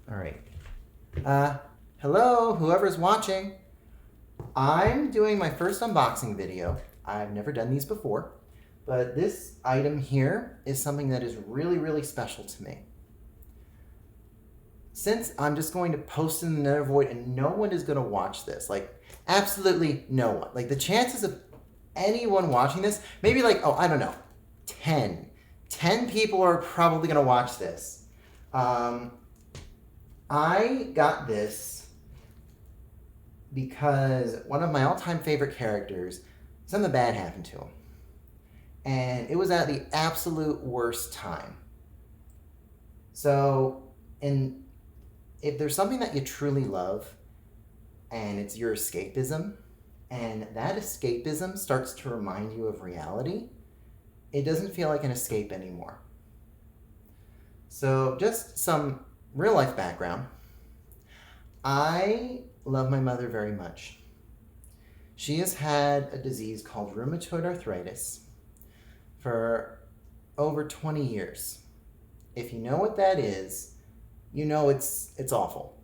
All right. Hello, whoever's watching. I'm doing my first unboxing video. I've never done these before, but this item here is something that is really, really special to me. Since I'm just going to post in the nether void and no one is going to watch this, like absolutely no one. Like the chances of anyone watching this, maybe like, oh, I don't know, 10. 10 people are probably going to watch this. I got this because one of my all-time favorite characters, something bad happened to him. And it was at the absolute worst time. So, if there's something that you truly love, and it's your escapism, and that escapism starts to remind you of reality, it doesn't feel like an escape anymore. So, just some real life background. I love my mother very much. She has had a disease called rheumatoid arthritis for over 20 years. If you know what that is, you know it's awful.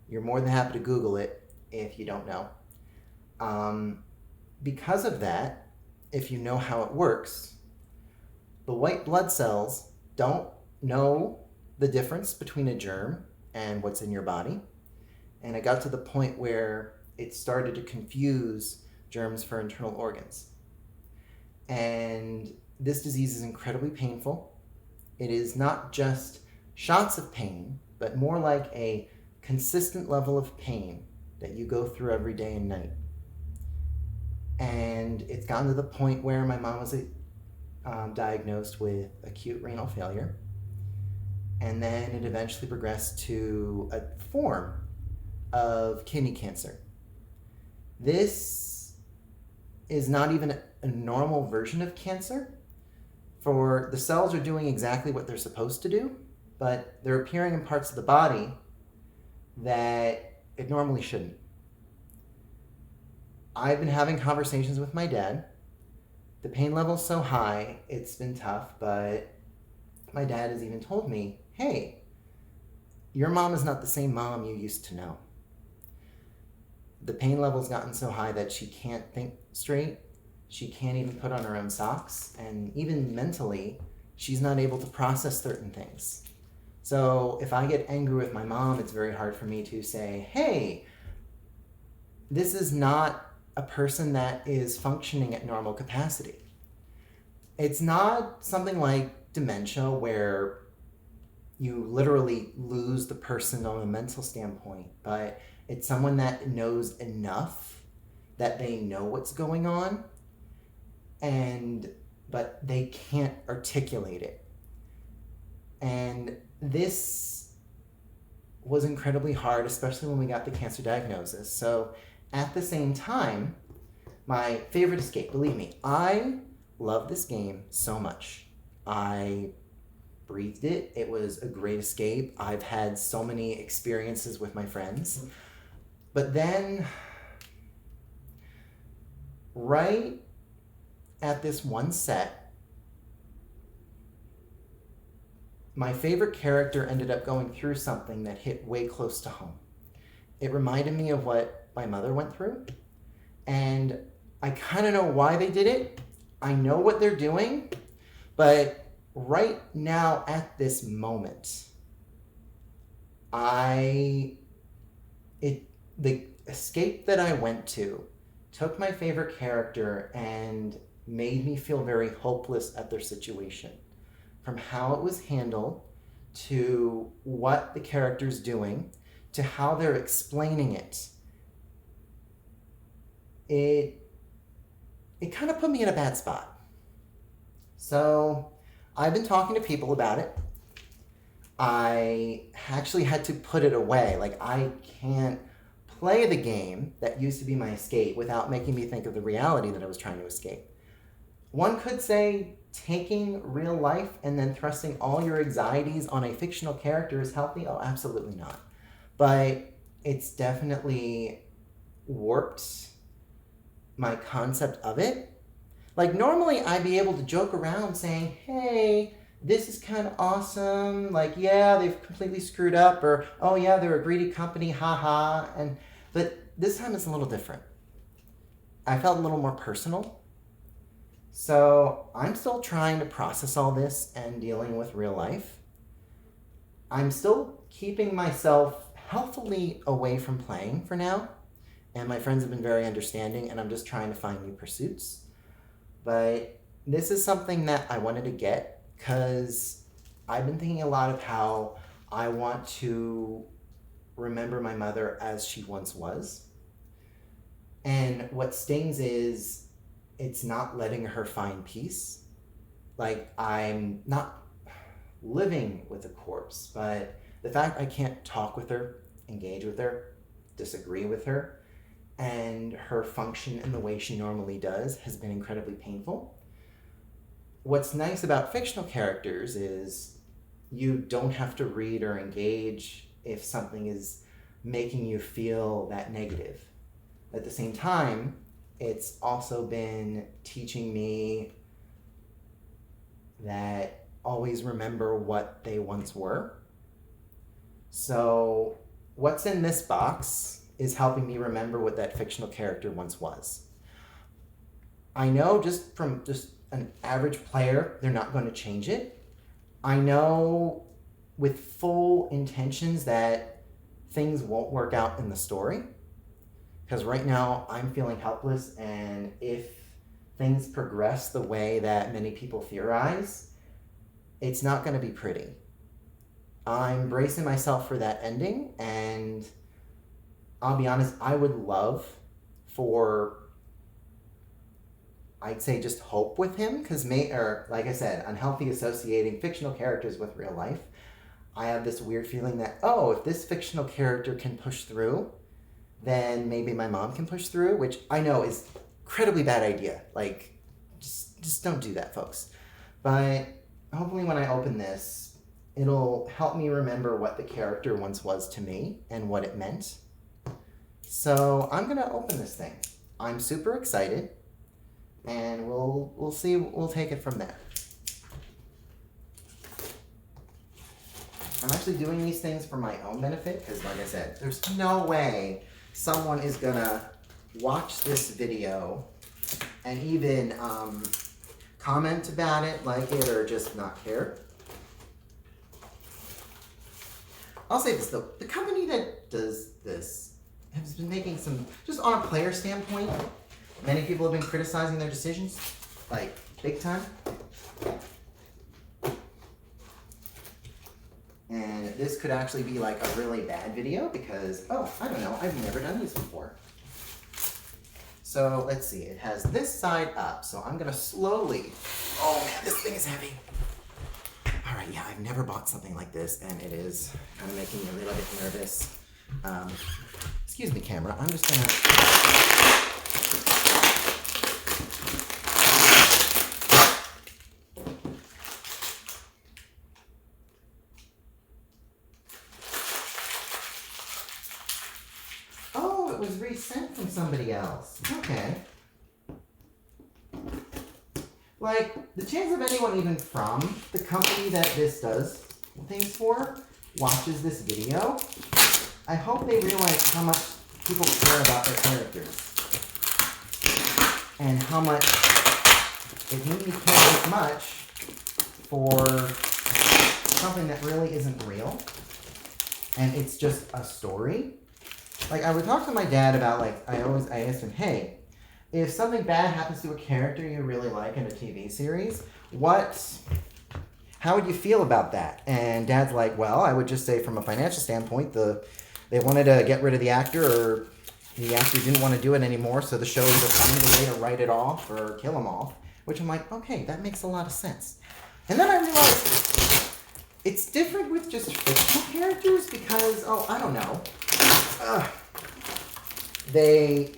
You're more than happy to Google it if you don't know. Because of that, if you know how it works, the white blood cells don't know the difference between a germ and what's in your body. And it got to the point where it started to confuse germs for internal organs. And this disease is incredibly painful. It is not just shots of pain, but more like a consistent level of pain that you go through every day and night. And it's gotten to the point where my mom was diagnosed with acute renal failure. And then it eventually progressed to a form of kidney cancer. This is not even a normal version of cancer. For the cells are doing exactly what they're supposed to do, but they're appearing in parts of the body that it normally shouldn't. I've been having conversations with my dad. The pain level's so high, it's been tough, but my dad has even told me, hey, your mom is not the same mom you used to know. The pain level's gotten so high that she can't think straight. She can't even put on her own socks. And even mentally, she's not able to process certain things. So if I get angry with my mom, it's very hard for me to say, hey, this is not a person that is functioning at normal capacity. It's not something like dementia where you literally lose the person on a mental standpoint, but it's someone that knows enough that they know what's going on, but they can't articulate it. And this was incredibly hard, especially when we got the cancer diagnosis. So at the same time, my favorite escape, believe me, I love this game so much. I breathed it. It was a great escape. I've had so many experiences with my friends. But then, right at this one set, my favorite character ended up going through something that hit way close to home. It reminded me of what my mother went through, and I kind of know why they did it. I know what they're doing, but right now at this moment, the escape that I went to took my favorite character and made me feel very hopeless at their situation. From how it was handled, to what the character's doing, to how they're explaining it. It kind of put me in a bad spot. So I've been talking to people about it. I actually had to put it away. Like, I can't play the game that used to be my escape without making me think of the reality that I was trying to escape. One could say taking real life and then thrusting all your anxieties on a fictional character is healthy. Oh, absolutely not. But it's definitely warped my concept of it. Like, normally I'd be able to joke around saying, hey, this is kind of awesome. Like, yeah, they've completely screwed up, or, oh yeah, they're a greedy company, haha. But this time it's a little different. I felt a little more personal. So I'm still trying to process all this and dealing with real life. I'm still keeping myself healthily away from playing for now. And my friends have been very understanding, and I'm just trying to find new pursuits. But this is something that I wanted to get because I've been thinking a lot of how I want to remember my mother as she once was. And what stings is it's not letting her find peace. Like, I'm not living with a corpse, but the fact I can't talk with her, engage with her, disagree with her, and her function in the way she normally does has been incredibly painful. What's nice about fictional characters is you don't have to read or engage if something is making you feel that negative. At the same time, it's also been teaching me that always remember what they once were. So what's in this box is helping me remember what that fictional character once was. I know just from just an average player, they're not going to change it. I know with full intentions that things won't work out in the story. Because right now I'm feeling helpless, and if things progress the way that many people theorize, it's not going to be pretty. I'm bracing myself for that ending, and I'll be honest, I would love for, I'd say, just hope with him, because like I said, unhealthy associating fictional characters with real life. I have this weird feeling that, oh, if this fictional character can push through, then maybe my mom can push through, which I know is an incredibly bad idea. Like, just don't do that, folks. But hopefully when I open this, it'll help me remember what the character once was to me and what it meant. So I'm gonna open this thing. I'm super excited, and we'll see. We'll take it from there. I'm actually doing these things for my own benefit because, like I said, there's no way someone is gonna watch this video and even comment about it, like it, or just not care. I'll say this though, the company that does this has been making some, just on a player standpoint, many people have been criticizing their decisions, like big time. And this could actually be like a really bad video because, oh, I don't know, I've never done these before. So let's see, it has this side up, so I'm gonna slowly, oh man, this thing is heavy. All right, yeah, I've never bought something like this, and it is kind of making me a little bit nervous. Excuse me, camera, I'm just gonna... It was resent from somebody else. Okay. Like, the chance of anyone even from the company that this does things for watches this video, I hope they realize how much people care about their characters. And how much it made me care this much for something that really isn't real. And it's just a story. Like, I would talk to my dad about, like, I asked him, hey, if something bad happens to a character you really like in a TV series, how would you feel about that? And Dad's like, well, I would just say from a financial standpoint, they wanted to get rid of the actor, or the actor didn't want to do it anymore, so the show either found a way to write it off or kill him off, which I'm like, okay, that makes a lot of sense. And then I realized it's different with just fictional characters because, oh, I don't know. They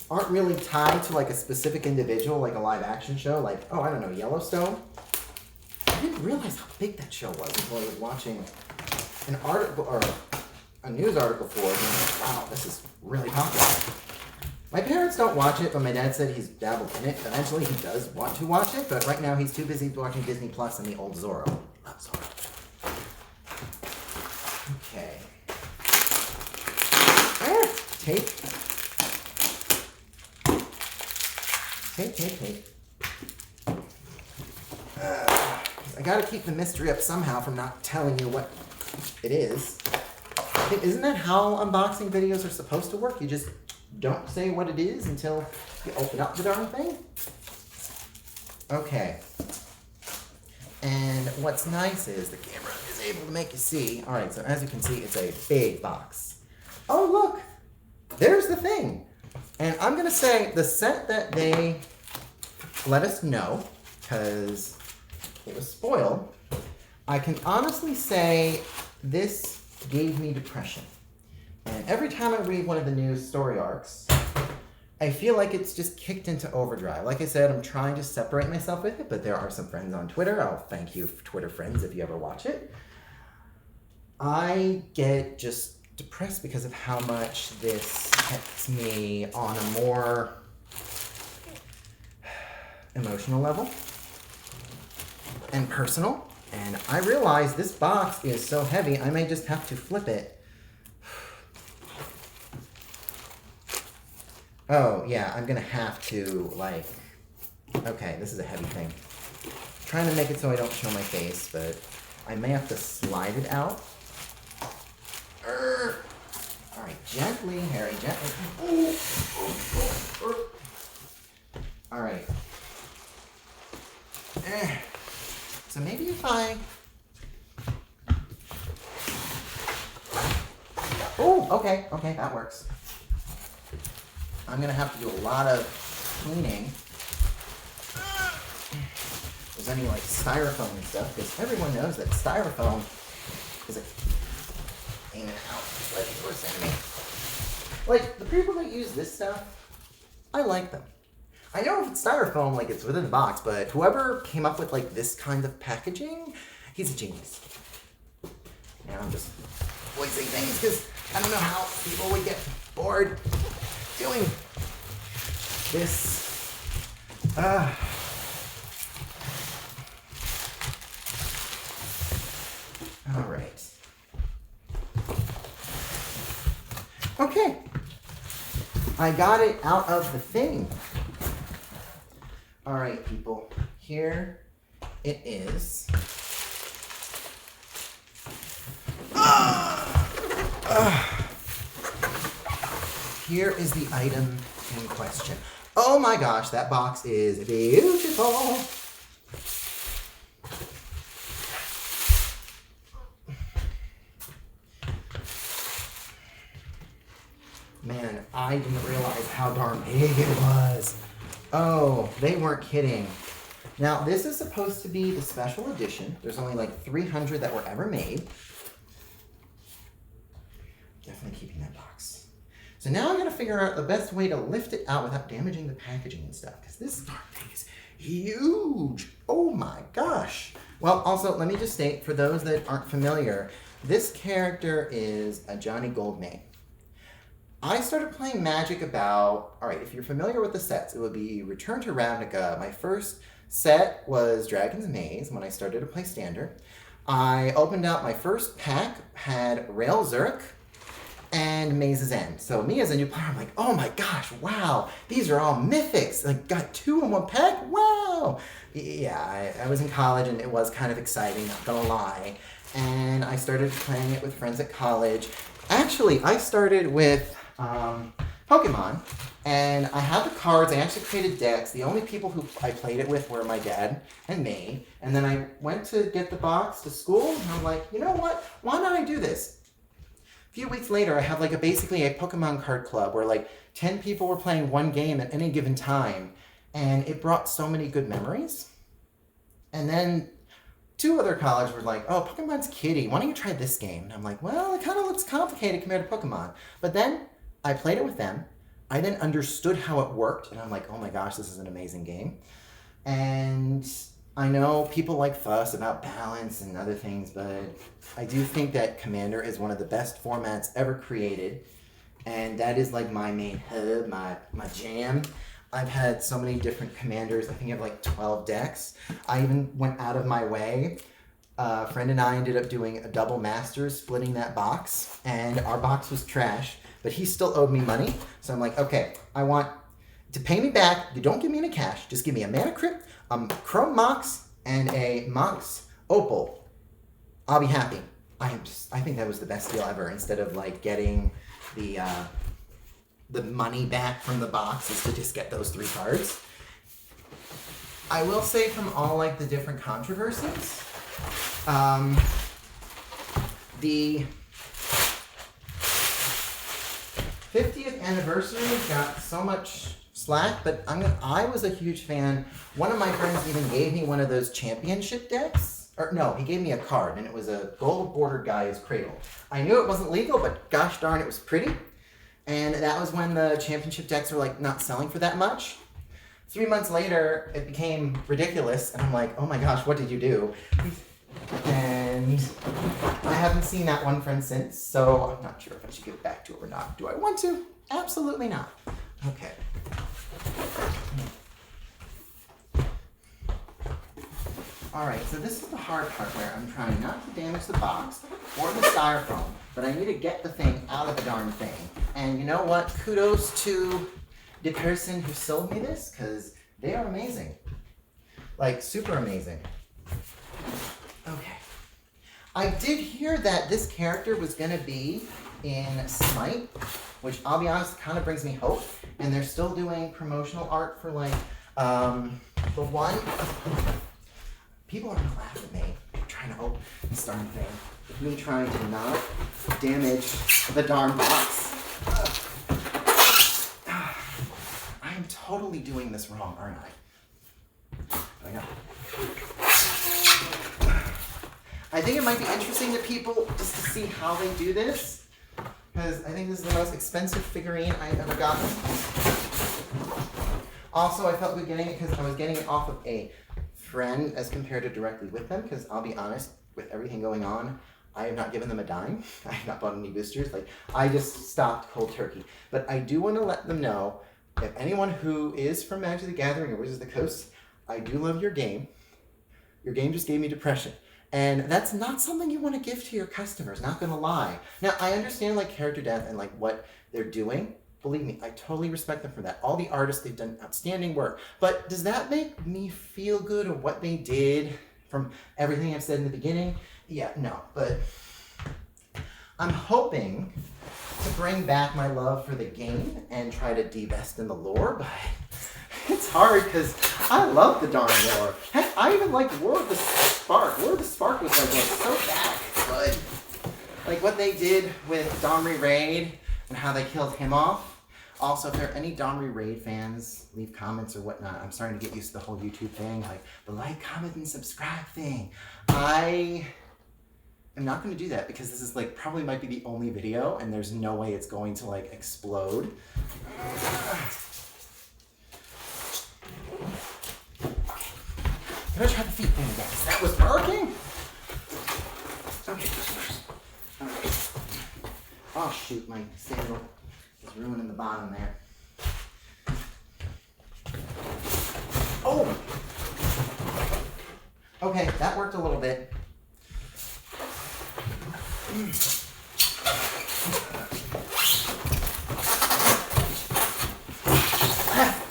aren't really tied to like a specific individual, like a live action show, like, oh, I don't know, Yellowstone. I didn't realize how big that show was until I was watching an article or a news article for it, and I'm like, wow, this is really popular. My parents don't watch it, but my dad said he's dabbled in it. Eventually, he does want to watch it, but right now he's too busy watching Disney Plus and the old Zorro. Love Zorro. Okay. Tape. Tape. I gotta keep the mystery up somehow from not telling you what it is. Isn't that how unboxing videos are supposed to work? You just don't say what it is until you open up the darn thing? Okay. And what's nice is the camera is able to make you see. All right, so as you can see, it's a big box. Oh, look. There's the thing. And I'm going to say the set that they let us know, because it was spoiled, I can honestly say this gave me depression. And every time I read one of the new story arcs, I feel like it's just kicked into overdrive. Like I said, I'm trying to separate myself with it, but there are some friends on Twitter. I'll thank you, Twitter friends, if you ever watch it. I get just depressed because of how much this hits me on a more emotional level and personal. And I realize this box is so heavy, I may just have to flip it. Oh, yeah, I'm gonna have to, like, okay, this is a heavy thing. I'm trying to make it so I don't show my face, but I may have to slide it out. All right, gently, Harry, gently. All right. So maybe if I... Oh, okay, that works. I'm gonna have to do a lot of cleaning. If there's any like styrofoam and stuff, because everyone knows that styrofoam is a pain in the house, like the worst enemy. Like the people that use this stuff, I like them. I know if it's styrofoam, like it's within the box, but whoever came up with like this kind of packaging, he's a genius. Now I'm just voicing things because I don't know how people would get bored doing this. All right. Okay. I got it out of the thing. All right, people. Here it is. Here is the item in question. Oh my gosh, that box is beautiful. Man, I didn't realize how darn big it was. Oh, they weren't kidding. Now, this is supposed to be the special edition. There's only like 300 that were ever made. Definitely keeping that box. So now I'm going to figure out the best way to lift it out without damaging the packaging and stuff. Because this darn thing is huge. Oh my gosh. Well, also, let me just state, for those that aren't familiar, this character is Ajani Goldmane. I started playing Magic about, all right, if you're familiar with the sets, it would be Return to Ravnica. My first set was Dragon's Maze when I started to play Standard. I opened out my first pack, had Rail Zurich and Maze's End. So me as a new player, I'm like, oh my gosh, wow, these are all mythics. Like, got 2 in 1 pack, wow. Yeah, I was in college and it was kind of exciting, not gonna lie. And I started playing it with friends at college. Actually, I started with Pokemon, and I had the cards. I actually created decks. The only people who I played it with were my dad and me. And then I went to get the box to school, and I'm like, you know what? Why not I do this? A few weeks later, I have like basically a Pokemon card club where like 10 people were playing one game at any given time, and it brought so many good memories. And then 2 other colleges were like, oh, Pokemon's kiddie. Why don't you try this game? And I'm like, well, it kind of looks complicated compared to Pokemon. But then I played it with them. I then understood how it worked. And I'm like, oh my gosh, this is an amazing game. And I know people like fuss about balance and other things, but I do think that Commander is one of the best formats ever created and that is like my main hub, my jam. I've had so many different commanders. I think I have like 12 decks. I even went out of my way. A friend and I ended up doing a double masters, splitting that box, and our box was trash, but he still owed me money. So I'm like, okay, I want to pay me back. You don't give me any cash. Just give me a Mana Crypt, Chrome Mox, and a Mox Opal. I'll be happy. I think that was the best deal ever. Instead of like getting the money back from the box, is to just get those 3 cards. I will say, from all like the different controversies, the 50th anniversary got so much slack, but I was a huge fan. One of my friends even gave me one of those championship decks. Or no, he gave me a card, and it was a gold bordered Gaia's Cradle. I knew it wasn't legal, but gosh darn, it was pretty. And that was when the championship decks were like not selling for that much. 3 months later, it became ridiculous, and I'm like, oh my gosh, what did you do? And I haven't seen that one friend since, so I'm not sure if I should give it back to her or not. Do I want to? Absolutely not. Okay. Alright, so this is the hard part where I'm trying not to damage the box or the styrofoam, but I need to get the thing out of the darn thing. And you know what? Kudos to the person who sold me this, because they are amazing. Like, super amazing. Okay. I did hear that this character was going to be in Smite, which I'll be honest, kind of brings me hope. And they're still doing promotional art for like, the one. People are going to laugh at me trying to open this darn thing. With me trying to not damage the darn box. I am totally doing this wrong, aren't I? I know. I think it might be interesting to people just to see how they do this, because I think this is the most expensive figurine I've ever gotten. Also, I felt good getting it because I was getting it off of a friend as compared to directly with them, because I'll be honest, with everything going on, I have not given them a dime. I have not bought any boosters. Like, I just stopped cold turkey. But I do want to let them know, if anyone who is from Magic the Gathering or Wizards of the Coast, I do love your game. Your game just gave me depression. And that's not something you want to give to your customers, not gonna lie. Now, I understand like character death and like what they're doing. Believe me, I totally respect them for that. All the artists, they've done outstanding work. But does that make me feel good of what they did from everything I've said in the beginning? Yeah, no, but I'm hoping to bring back my love for the game and try to divest in the lore, but it's hard because I love the darn lore. Heck, I even like War of the Spark. War of the Spark was like so bad good. Like what they did with Domri Raid and how they killed him off. Also, if there are any Domri Raid fans, leave comments or whatnot. I'm starting to get used to the whole YouTube thing, like the like, comment, and subscribe thing. I am not going to do that because this is like probably might be the only video, and there's no way it's going to like explode. Can I try the feet thing again? That was working? Okay. Alright. Oh shoot, my sandal is ruining the bottom there. Oh! Okay, that worked a little bit.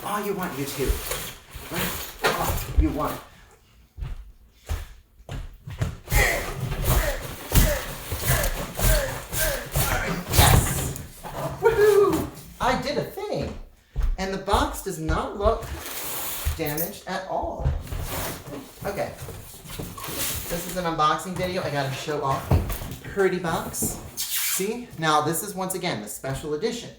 Oh, you want YouTube. Oh, you want. I did a thing, and the box does not look damaged at all. Okay, this is an unboxing video. I gotta show off the pretty box. See, now this is once again the special edition,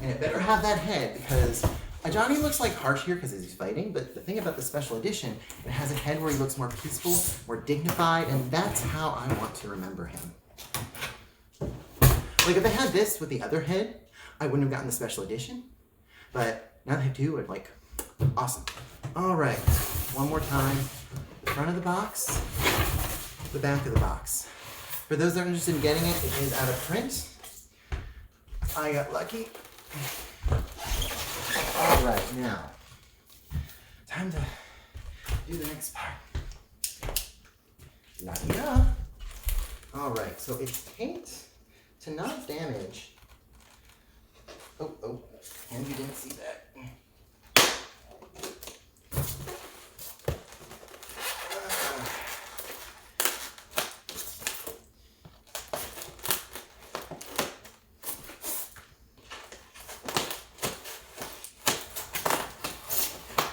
and it better have that head because Ajani looks like harsh here because he's fighting, but the thing about the special edition, it has a head where he looks more peaceful, more dignified, and that's how I want to remember him. Like if I had this with the other head, I wouldn't have gotten the special edition, but now that I do, I'm like, awesome. All right, one more time. The front of the box, the back of the box. For those that are interested in getting it, it is out of print. I got lucky. All right, now, time to do the next part. Yeah. All right, so it's taped to not damage. Oh, and you didn't see that.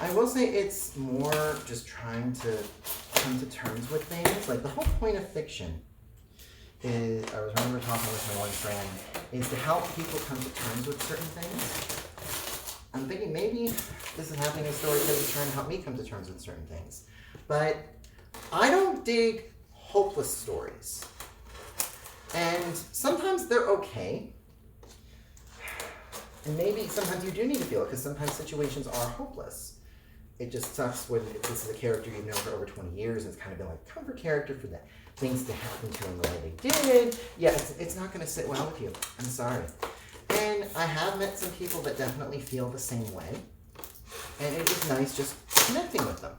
I will say it's more just trying to come to terms with things. Like the whole point of fiction is, I remember talking with my one friend, is to help people come to terms with certain things. I'm thinking maybe this is happening in story because it's trying to help me come to terms with certain things. But I don't dig hopeless stories. And sometimes they're okay. And maybe sometimes you do need to feel it because sometimes situations are hopeless. It just sucks when this is a character you've known for over 20 years and it's kind of been like a comfort character for that things to happen to him the way they did. Yeah, it's not going to sit well with you. I'm sorry. And I have met some people that definitely feel the same way. And it was nice just connecting with them.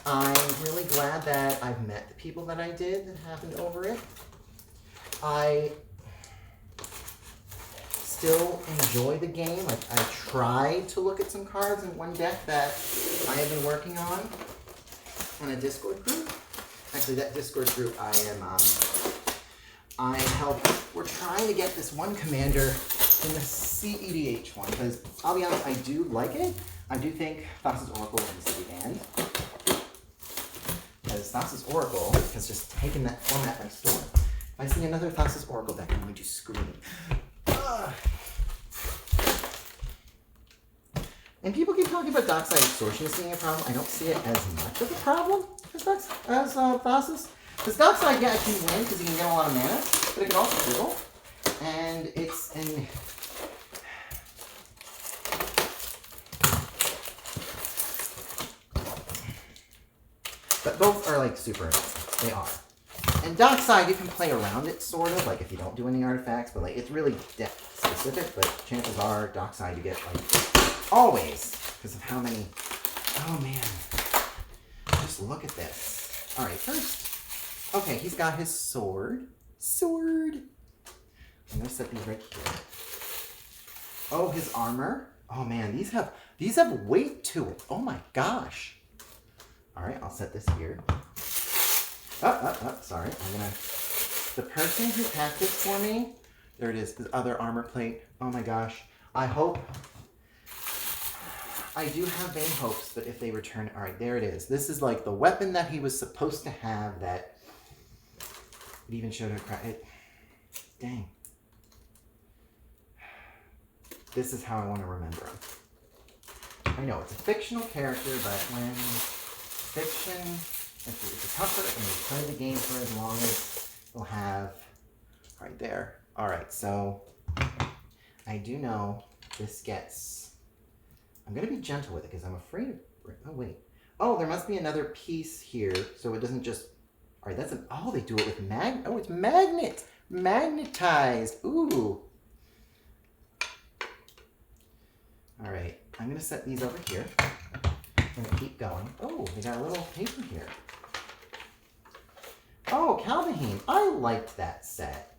I'm really glad that I've met the people that I did that happened over it. I still enjoy the game. I tried to look at some cards in one deck that I have been working on a Discord group. Actually, that Discord group we're trying to get this one commander in the CEDH one, because I'll be honest, I do like it. I do think Thassa's Oracle needs to be banned. Because Thassa's Oracle has just taken that format by storm. If I see another Thassa's Oracle deck, I'm going to scream. And people keep talking about Dockside Extortion as being a problem. I don't see it as much of a problem as Thassa's. Because Dockside, yeah, it can win because you can get a lot of mana, but it can also dribble. And it's an... But both are like super nice. They are. And Dockside, you can play around it, sort of, like if you don't do any artifacts, but like it's really deck specific, but chances are Dockside you get like always, because of how many... Oh man. Just look at this. Alright, first, okay, he's got his sword. I'm gonna set these right here. Oh, his armor. Oh man, these have weight to it. Oh my gosh. Alright, I'll set this here. Sorry. The person who packed this for me, there it is, his other armor plate. Oh my gosh. I do have vain hopes that if they return, all right, there it is. This is like the weapon that he was supposed to have that it even showed her dang. This is how I want to remember him. I know it's a fictional character, but when fiction, it's a tougher, and you play the game for as long as you'll have right there. All right, so I do know this gets, I'm going to be gentle with it because I'm afraid of, oh wait. Oh, there must be another piece here so it doesn't just, all right, oh, they do it with it's magnetized. Ooh. All right, I'm going to set these over here. I'm going to keep going. Oh, they got a little paper here. Oh, Calvaheen. I liked that set.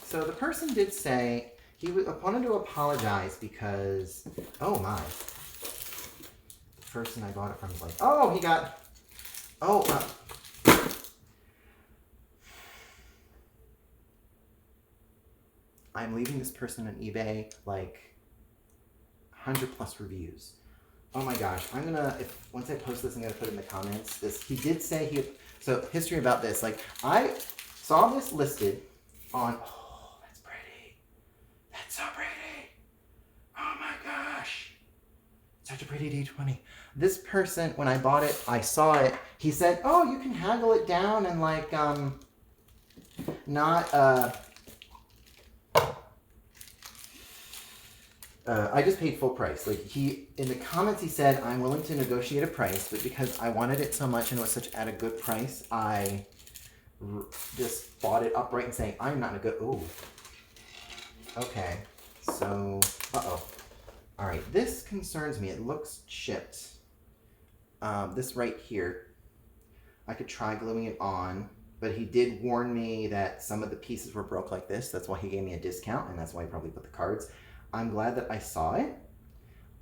So the person did say he wanted to apologize because, oh my. The person I bought it from was like, oh, he got, I'm leaving this person on eBay like 100+ reviews. Oh my gosh, once I post this, I'm gonna put in the comments he did say so history about this, like I saw this listed on, oh, that's pretty. That's so pretty. Oh my gosh. Such a pretty D20. This person, when I bought it, I saw it, he said, oh, you can haggle it down and like, I just paid full price. Like in the comments he said, I'm willing to negotiate a price, but because I wanted it so much and it was such at a good price, I just bought it upright and saying, I'm not Okay, so, uh-oh. All right, this concerns me. It looks chipped. This right here, I could try gluing it on, but he did warn me that some of the pieces were broke like this. That's why he gave me a discount, and that's why he probably put the cards. I'm glad that I saw it.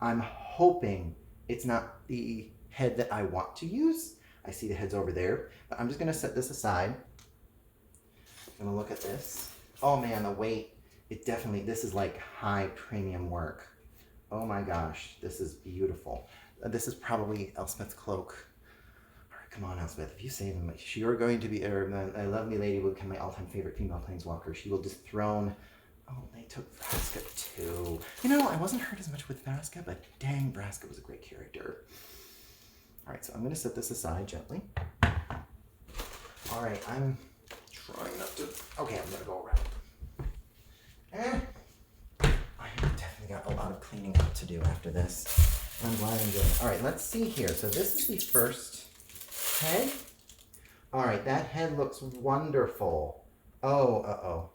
I'm hoping it's not the head that I want to use. I see the heads over there, but I'm just gonna set this aside. I'm gonna look at this. Oh man, the weight, it definitely, this is like high premium work. Oh my gosh, this is beautiful. This is probably Elspeth's cloak. All right, come on, Elspeth, if you save him, you're going to be, a lovely lady will become my all-time favorite female planeswalker. She will dethrone, oh, they took Vraska too. You know, I wasn't hurt as much with Vraska, but dang, Vraska was a great character. All right, so I'm gonna set this aside gently. All right, I'm trying not to, okay, I'm gonna go around. I have definitely got a lot of cleaning up to do after this. I'm glad I'm doing it. All right, let's see here. So this is the first head. All right, that head looks wonderful. Oh, uh-oh.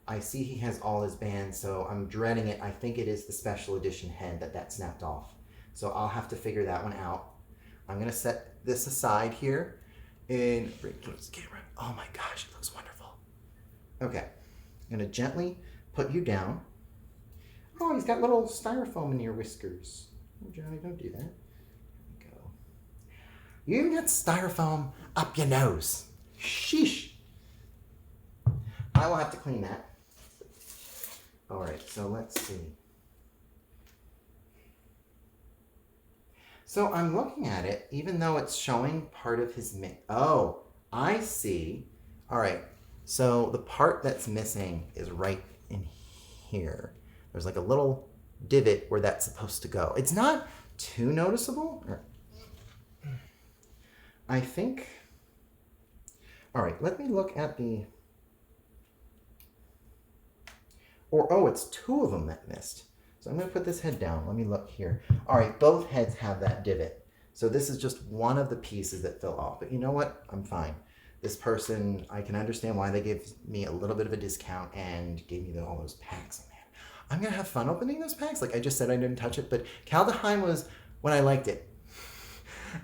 I see he has all his bands, so I'm dreading it. I think it is the special edition head that snapped off. So I'll have to figure that one out. I'm gonna set this aside here and bring close the camera. Oh my gosh, it looks wonderful. Okay, I'm gonna gently put you down. Oh, he's got little styrofoam in your whiskers. Oh, Johnny, don't do that. There we go. You even got styrofoam up your nose. Sheesh. I will have to clean that. All right, so let's see. So I'm looking at it, even though it's showing part of his oh, I see. All right, so the part that's missing is right in here. There's like a little divot where that's supposed to go. It's not too noticeable. I think, all right, let me look at the, oh, it's two of them that missed. So I'm gonna put this head down. Let me look here. All right, both heads have that divot. So this is just one of the pieces that fell off. But you know what? I'm fine. This person, I can understand why they gave me a little bit of a discount and gave me all those packs. Man, I'm gonna have fun opening those packs. Like I just said, I didn't touch it, but Kaldheim was when I liked it.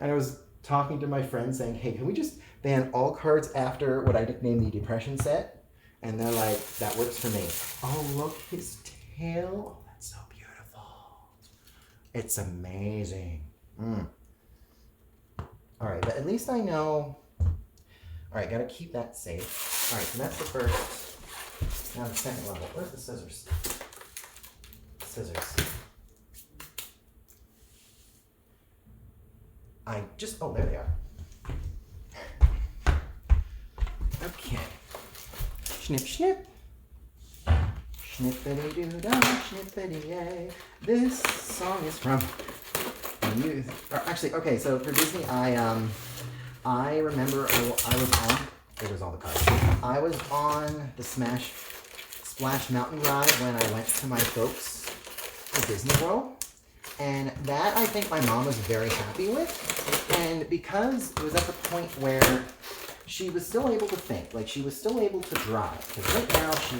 And I was talking to my friend saying, hey, can we just ban all cards after what I nicknamed the Depression set? And they're like, that works for me. Oh, look, his tail. Oh, that's so beautiful. It's amazing. All right, but at least I know. All right, gotta keep that safe. All right, so that's the first. Now the second level. Where's the scissors? Scissors. Oh, there they are. Okay. Snip, snip. Snippity-doo-dah, snippity-yay. This song is from youth. Actually, okay, so for Disney, I remember I was on, there was all the cards. I was on the Splash Mountain ride when I went to my folks at Disney World. And that I think my mom was very happy with. And because it was at the point where she was still able to think, like she was still able to drive. Because right now she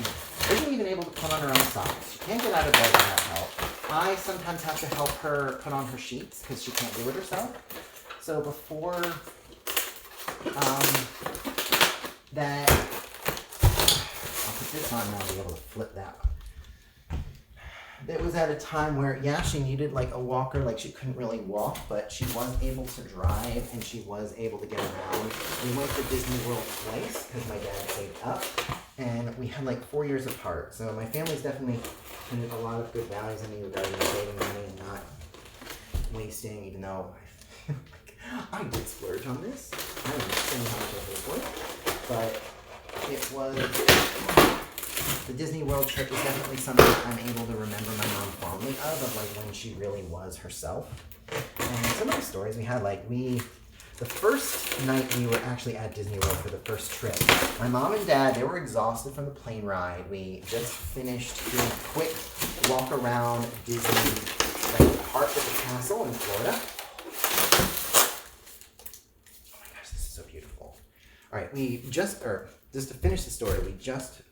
isn't even able to put on her own socks. She can't get out of bed without help. I sometimes have to help her put on her sheets because she can't do it herself. So before that, I'll put this on now to be able to flip that one. It was at a time where, yeah, she needed like a walker, like she couldn't really walk, but she was able to drive and she was able to get around. We went to Disney World twice because my dad saved up, and we had like 4 years apart. So my family's definitely committed a lot of good values in me regarding saving money and not wasting, even though I feel like I did splurge on this. I don't understand how much I paid for it, but it was... The Disney World trip is definitely something I'm able to remember my mom fondly of like when she really was herself. And some of the stories we had, like the first night we were actually at Disney World for the first trip, my mom and dad, they were exhausted from the plane ride. We just finished doing a quick walk around Disney, like part of the castle in Florida. Oh my gosh, this is so beautiful. All right, just to finish the story, we just,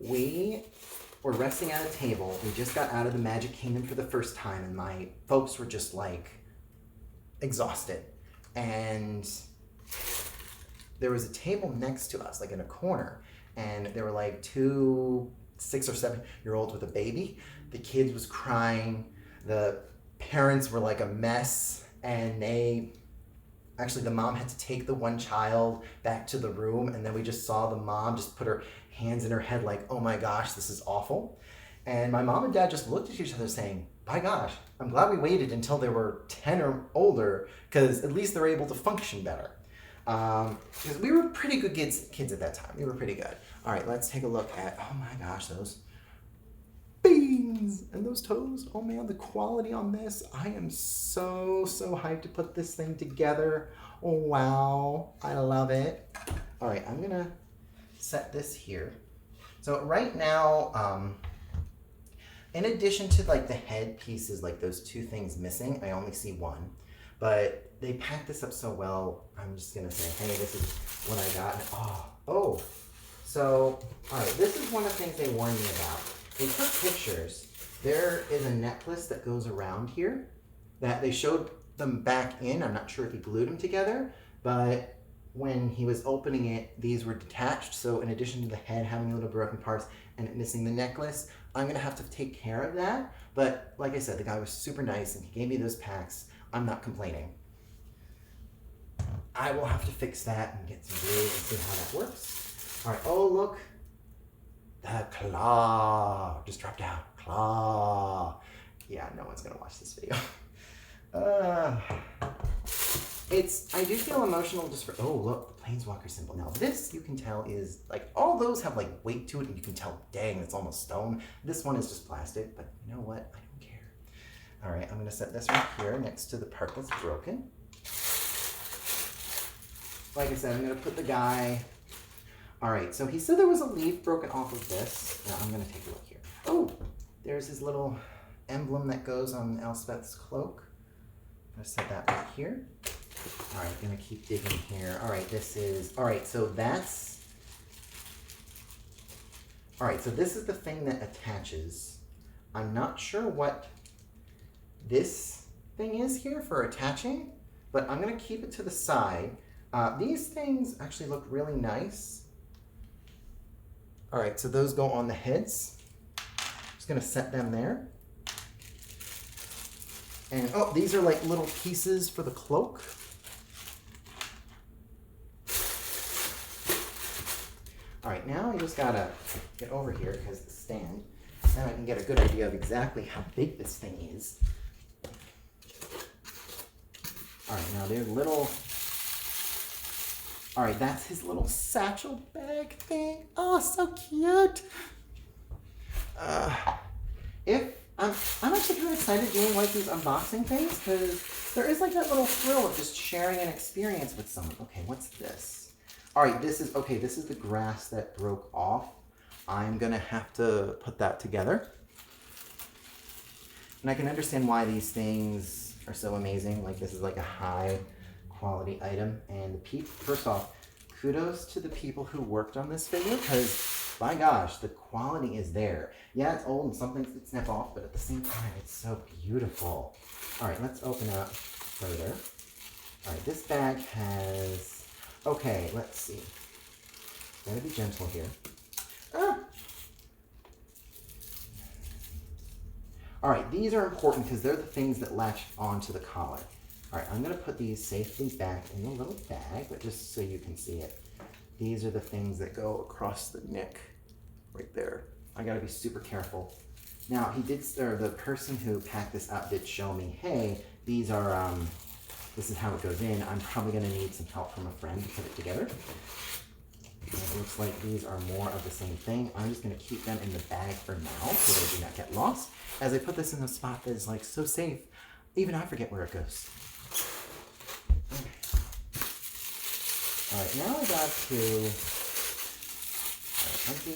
We were resting at a table. We just got out of the Magic Kingdom for the first time, and my folks were just like exhausted. And there was a table next to us, like in a corner, and there were like two 6 or 7 year olds with a baby. The kid was crying. The parents were like a mess, and the mom had to take the one child back to the room, and then we just saw the mom just put her hands in her head like, oh my gosh, this is awful. And my mom and dad just looked at each other saying, by gosh, I'm glad we waited until they were 10 or older, because at least they're able to function better. Because we were pretty good kids at that time. We were pretty good. All right, let's take a look at, oh my gosh, those beans and those toes. Oh man, the quality on this. I am so hyped to put this thing together. Oh wow, I love it. All right, I'm gonna set this here. So right now, in addition to like the head pieces, like those 2 things missing, I only see one. But they packed this up so well, I'm just gonna say, hey, this is what I got. Oh. So, all right, this is one of the things they warned me about. They took pictures. There is a necklace that goes around here that they showed them back in. I'm not sure if he glued them together, but when he was opening it, these were detached. So in addition to the head having little broken parts and it missing the necklace, I'm gonna have to take care of that. But like I said, the guy was super nice and he gave me those packs. I'm not complaining. I will have to fix that and get some glue and see how that works. All right, oh look, the claw just dropped out, claw. Yeah, no one's gonna watch this video. I do feel emotional just for, oh look, the Planeswalker symbol. Now this, you can tell is, like, all those have like weight to it and you can tell, dang, it's almost stone. This one is just plastic, but you know what, I don't care. All right, I'm gonna set this right here next to the part that's broken. Like I said, I'm gonna put the guy. All right, so he said there was a leaf broken off of this. Now I'm gonna take a look here. Oh, there's his little emblem that goes on Elspeth's cloak. I'm gonna set that right here. All right, gonna keep digging here. All right, this is, all right, so that's, all right, so this is the thing that attaches. I'm not sure what this thing is here for attaching, but I'm gonna keep it to the side. These things actually look really nice. All right, so those go on the heads. Just gonna set them there. And oh, these are like little pieces for the cloak. All right, now I just gotta get over here because the stand. Then I can get a good idea of exactly how big this thing is. All right, now there's little. All right, that's his little satchel bag thing. Oh, so cute. I'm actually kind of excited doing like these unboxing things because there is like that little thrill of just sharing an experience with someone. Okay, what's this? All right, this is the grass that broke off. I'm gonna have to put that together. And I can understand why these things are so amazing. Like this is like a high quality item, and first off, kudos to the people who worked on this figure because my gosh, the quality is there. Yeah, it's old and some things could snap off, but at the same time, it's so beautiful. All right, let's open up further. All right, this bag has, okay, let's see. Gotta be gentle here. Ah! All right, these are important because they're the things that latch onto the collar. All right, I'm gonna put these safely back in the little bag, but just so you can see it. These are the things that go across the neck right there. I gotta be super careful. Now, the person who packed this up did show me, hey, these are, this is how it goes in. I'm probably gonna need some help from a friend to put it together. And it looks like these are more of the same thing. I'm just gonna keep them in the bag for now so they do not get lost. As I put this in a spot that is like so safe, even I forget where it goes. Okay. All right, now I got to empty.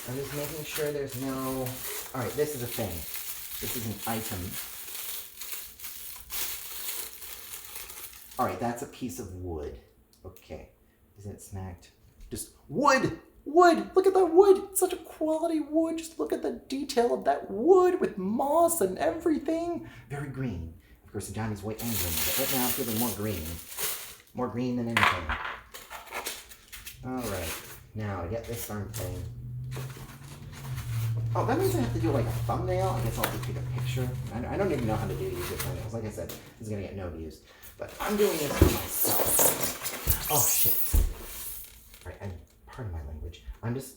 I'm just making sure there's no, all right, this is a thing. This is an item. All right, that's a piece of wood. Okay, Is it smacked? Just wood! Wood! Look at that wood! It's such a quality wood. Just look at the detail of that wood with moss and everything. Very green. Of course, Ajani's white and green, but right now I'm feeling more green. More green than anything. Alright, now to get this darn thing. Oh, that means I have to do like a thumbnail. I guess I'll just take a picture. I don't even know how to do YouTube thumbnails. Like I said, this is going to get no views. But I'm doing this for myself. Oh, shit. Alright, and pardon my language.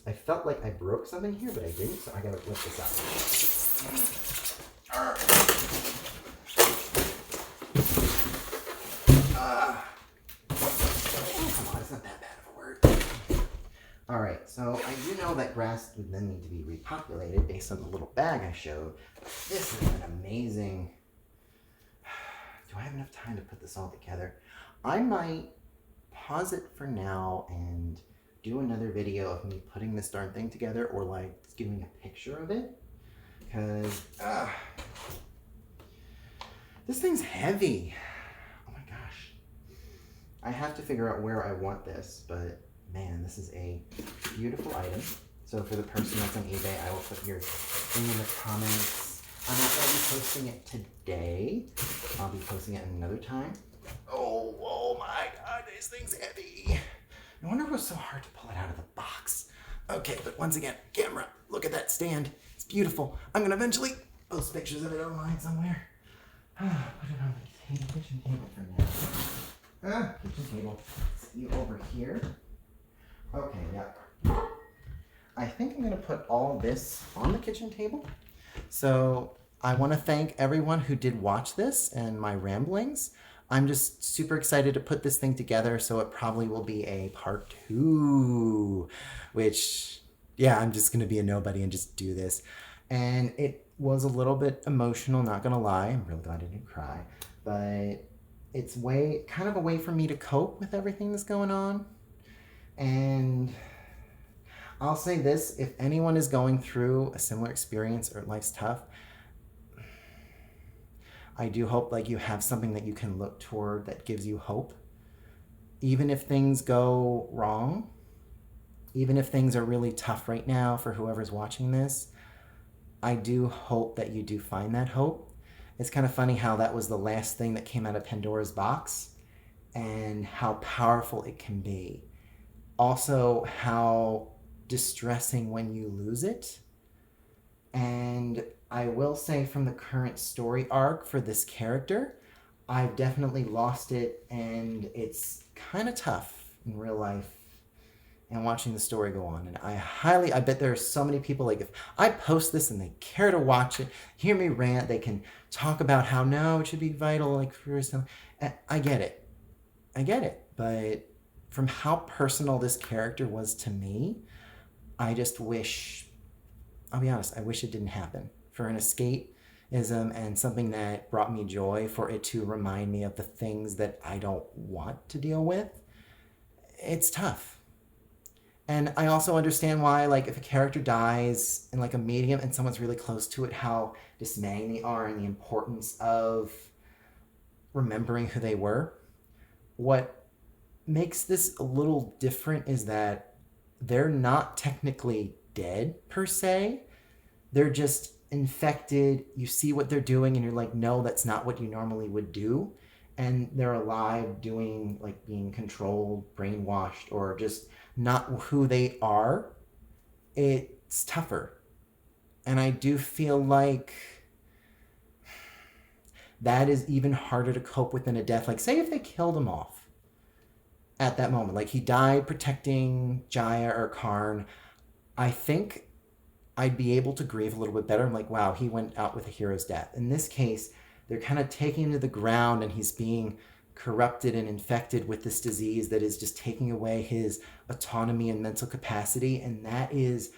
I felt like I broke something here, but I didn't, so I got to lift this up. Come on, it's not that bad of a word. Alright, so I do know that grass would then need to be repopulated based on the little bag I showed. This is an amazing... Do I have enough time to put this all together? I might pause it for now and do another video of me putting this darn thing together, or like giving a picture of it. Because, this thing's heavy. Oh my gosh. I have to figure out where I want this, but man, this is a beautiful item. So for the person that's on eBay, I will put your thing in the comments. I'm not going to be posting it today. I'll be posting it another time. Oh my god, this thing's heavy. No wonder it was so hard to pull it out of the box. Okay, but once again, camera, look at that stand. It's beautiful. I'm going to eventually post pictures of it online somewhere. Put it on the kitchen table for now. Kitchen table. See you over here. Okay, yeah. I think I'm going to put all this on the kitchen table. So I want to thank everyone who did watch this and my ramblings. I'm just super excited to put this thing together, so it probably will be a part 2, which, yeah, I'm just going to be a nobody and just do this. And it was a little bit emotional, not going to lie. I'm really glad I didn't cry. But it's kind of a way for me to cope with everything that's going on. And I'll say this, if anyone is going through a similar experience or life's tough, I do hope like you have something that you can look toward that gives you hope. Even if things go wrong, even if things are really tough right now for whoever's watching this, I do hope that you do find that hope. It's kind of funny how that was the last thing that came out of Pandora's box and how powerful it can be. Also, how distressing when you lose it. And I will say from the current story arc for this character, I've definitely lost it, and it's kind of tough in real life and watching the story go on. And I bet there are so many people, like if I post this and they care to watch it, hear me rant, they can talk about how no, it should be vital, like for some. I get it. But from how personal this character was to me, I just wish, I'll be honest, I wish it didn't happen. For an escapism and something that brought me joy, for it to remind me of the things that I don't want to deal with, it's tough. And I also understand why, like, if a character dies in like a medium and someone's really close to it, how dismaying they are and the importance of remembering who they were. What makes this a little different is that they're not technically dead per se. They're just infected. You see what they're doing and you're like, no, that's not what you normally would do. And they're alive doing, like, being controlled, brainwashed, or just not who they are. It's tougher. And I do feel like that is even harder to cope with than a death. Like, say if they killed him off at that moment, like he died protecting Jaya or Karn, I think I'd be able to grieve a little bit better. I'm like, wow, he went out with a hero's death. In this case, they're kind of taking him to the ground and he's being corrupted and infected with this disease that is just taking away his autonomy and mental capacity. And that is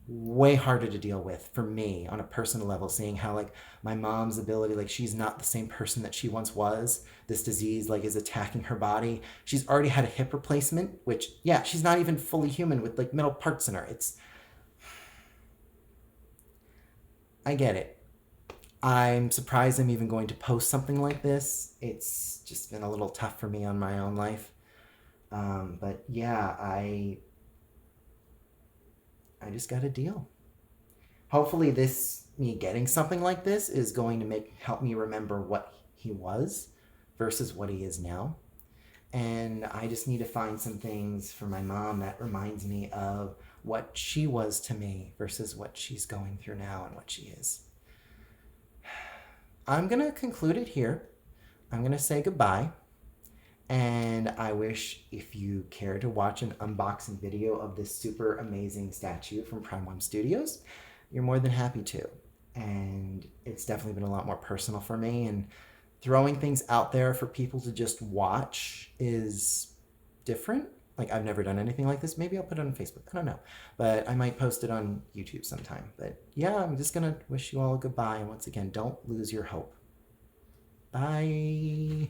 way harder to deal with for me on a personal level, seeing how, like, my mom's ability, like, she's not the same person that she once was. This disease, like, is attacking her body. She's already had a hip replacement, which, yeah, she's not even fully human with, like, metal parts in her. I get it. I'm surprised I'm even going to post something like this. It's just been a little tough for me on my own life. But yeah, I just got a deal. Hopefully, me getting something like this is going to help me remember what he was versus what he is now. And I just need to find some things for my mom that reminds me of what she was to me versus what she's going through now and what she is. I'm going to conclude it here. I'm going to say goodbye. And I wish, if you care to watch an unboxing video of this super amazing statue from Prime One Studios, you're more than happy to. And it's definitely been a lot more personal for me. And throwing things out there for people to just watch is different. Like, I've never done anything like this. Maybe I'll put it on Facebook. I don't know. But I might post it on YouTube sometime. But yeah, I'm just going to wish you all a goodbye. And once again, don't lose your hope. Bye.